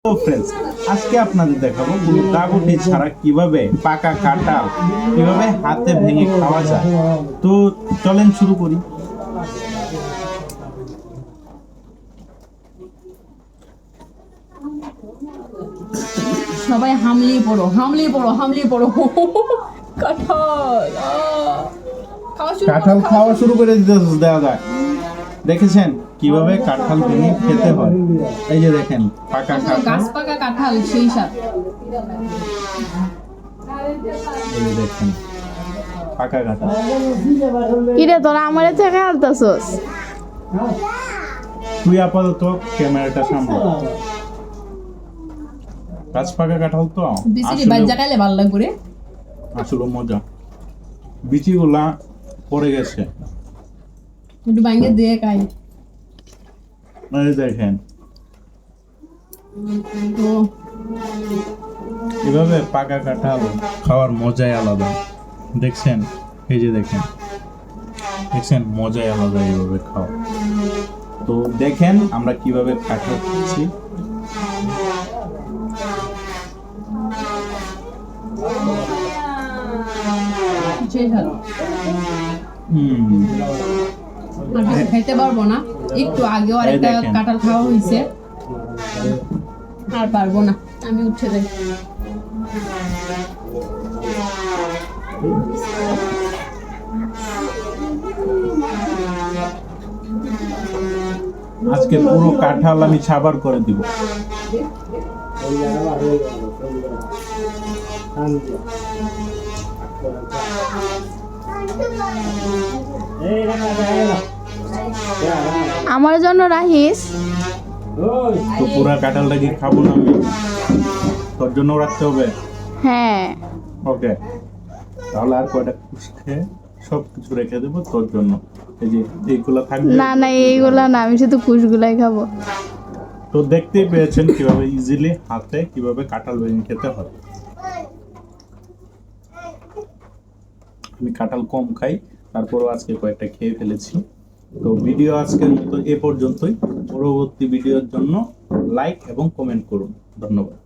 তো फ्रेंड्स আজকে আপনাদের দেখাবো গুটাগুটি ছাড়া কিভাবে পাকা কাঁঠাল কিভাবে হাতে ভেঙে খাওয়া যায়। তো চলেন শুরু করি। সবাই হামলিয়ে পড়ো কাঁঠাল কাঁঠাল খাওয়া শুরু করে দেওয়া যায়। দেখেছেন কিভাবে কাঁঠাল ভেঙে খেতে হয়। এই যে দেখেন পাকা কাঁঠাল, গাছ পাকা কাঁঠাল সেই স্বাদ। এই যে দেখেন পাকা কাঁঠাল। কিরে তোরা আমারে থেকে আনতাছস? তুই আপাতত ক্যামেরাটা সামলা। গাছ পাকা কাঁঠাল তো বিচিরি বাজ্জা খাইলে ভালো লাগবে রে। আসলে মজা, বিচিগুলা পড়ে গেছে। একটু ভাঙে দিয়ে খাই। এই দেখেন তো এভাবে পাকা কাঁঠাল খাওয়ার মজাই আলাদা। দেখছেন, এই যে দেখেন, দেখছেন মজাই আলাদা এইভাবে খাওয়া। তো দেখেন আমরা কিভাবে কাঁঠাল খাচ্ছি। সেই স্বাদ। আর বেশি খাইতে পারবো না, একটু আগেও এই আরেকটা দেখেন। কাঁঠাল খাওয়া হয়েছে, আর পারবো না, আমি উঠে যাই। আজকে পুরো কাঁঠাল আমি সাবার করে দিব। আমার জন্য রাখিস। তো পুরো কাঁঠালটা কি খাবো না আমি? তোর জন্য রাখতে হবে। হ্যাঁ ওকে, তাহলে আর কয়টা খুশ খেয়ে সব কিছু রেখে দেবো তোর জন্য। এই যে এইগুলা থাকবে। না না এইগুলা না, আমি শুধু কুশগুলাই খাবো। তো দেখতেই পেয়েছেন কিভাবে ইজিলি হাতে কিভাবে কাঁঠাল ভেঙে খেতে হয়। আমি কাঁঠাল কম খাই, তারপরও আজকে কয়েকটা খেয়ে ফেলেছি। তো ভিডিও আজকের মতো এ পর্যন্তই। পরবর্তী ভিডিওর জন্য লাইক এবং কমেন্ট করুন। ধন্যবাদ।